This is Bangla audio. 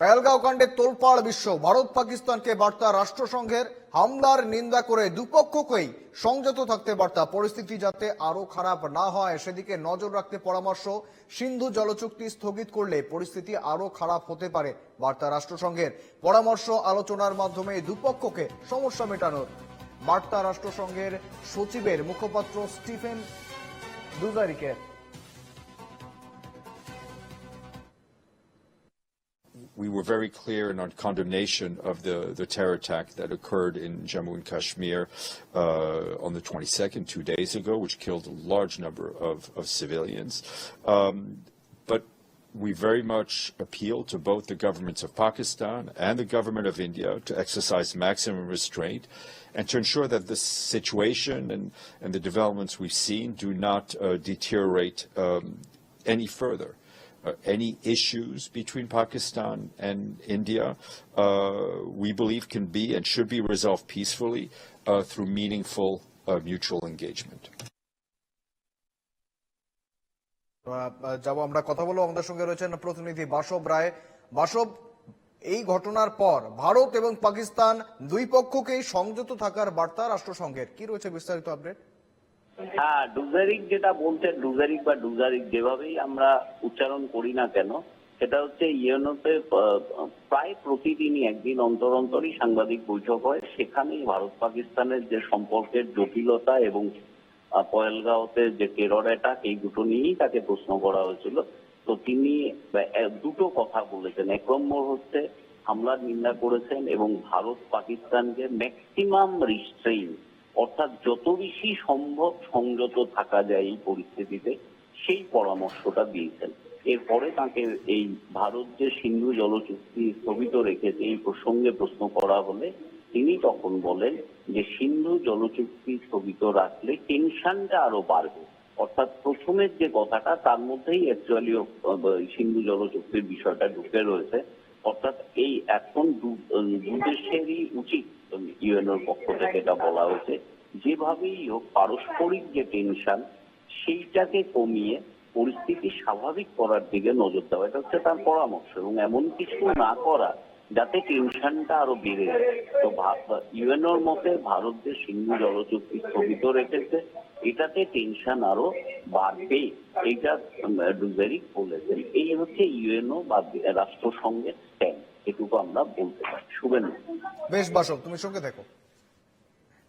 পেহেলগাঁও কাণ্ডে তোলপাড় বিশ্ব। ভারত পাকিস্তানকে বার্তা রাষ্ট্রসংঘের হামলার নিন্দা করে দুপক্ষকেই সংযত থাকতে বার্তা। পরিস্থিতি যাতে আরো খারাপ না হয় সেদিকে নজর রাখতে পরামর্শ। সিন্ধু জলচুক্তি স্থগিত করলে পরিস্থিতি আরো খারাপ হতে পারে বার্তা রাষ্ট্রসংঘের। পরামর্শ আলোচনার মাধ্যমে দুপক্ষকে সমস্যা মেটানোর বার্তা রাষ্ট্রসংঘের সচিবের মুখপাত্র Stephen দুজারিকের। We were very clear in our condemnation of the terror attack that occurred in Jammu and Kashmir on the 22nd, 2 days ago, which killed a large number of civilians. But we very much appeal to both the governments of Pakistan and the government of India to exercise maximum restraint and to ensure that the situation and the developments we've seen do not deteriorate any further. Any issues between Pakistan and India, we believe can be and should be resolved peacefully through meaningful mutual engagement. যাব আমরা কথা বলবো, আমাদের সঙ্গে রয়েছেন প্রতিনিধি বাসব রায়। বাসব, এই ঘটনার পর ভারত এবং পাকিস্তান দুই পক্ষকেই সংযত থাকার বার্তা রাষ্ট্রসংঘের, কি রয়েছে বিস্তারিত আপডেট? হ্যাঁ, ডুজারিক যেটা বলতে, ডুজারিক বা ডুজারিক যেভাবেই আমরা উচ্চারণ করি না কেন, সেটা হচ্ছে ইউএনওতে প্রায় প্রতিদিনই একদিন অন্তর অন্তরই সাংবাদিক বৈঠক হয়। সেখানেই ভারত পাকিস্তানের যে সম্পর্কের জটিলতা এবং পহেলগাঁওতে যে টেরর অ্যাটাক, এই দুটো নিয়েই তাকে প্রশ্ন করা হয়েছিল। তো তিনি দুটো কথা বলেছেন। এক নম্বর হচ্ছে হামলার নিন্দা করেছেন এবং ভারত পাকিস্তানকে ম্যাক্সিমাম রিস্ট্রেইন, অর্থাৎ যত বেশি সম্ভব সংযত থাকা যায় এই পরিস্থিতিতে, সেই পরামর্শটা দিয়েছেন। এরপরে তাকে এই ভারত যে সিন্ধু জলচুক্তি স্থগিত রেখেছে এই প্রসঙ্গে প্রশ্ন করা হলে তিনি তখন বলেন যে সিন্ধু জলচুক্তি স্থগিত রাখলে টেনশনটা আরো বাড়বে। অর্থাৎ প্রথমের যে কথাটা, তার মধ্যেই অ্যাকচুয়ালি সিন্ধু জলচুক্তির বিষয়টা ঢুকে রয়েছে। অর্থাৎ এই এখন দুদেশেরই উচিত, ইউএনওর পক্ষ থেকে এটা বলা হয়েছে, যেভাবেই হোক পারস্পরিক যে টেনশন সেইটাকে কমিয়ে পরিস্থিতি স্বাভাবিক করার দিকে নজর দেওয়া। এটা হচ্ছে তার পরামর্শ, এবং এমন কিছু না করা যাতে টেনশনটা আরো বেড়ে যায়। তো ইউএনওর মতে ভারত যে সিন্ধু জলচুক্তি স্থগিত রেখেছে এটাতে টেনশন আরো বাড়বে, এইটা ডুজারিক বলেছেন। এই হচ্ছে ইউএনও বা রাষ্ট্রসংঘের স্ট্যান্ড, এটুকু আমরা বলতে পারি। শুভেন্দু। বেশ বাসব, তুমি সঙ্গে দেখো।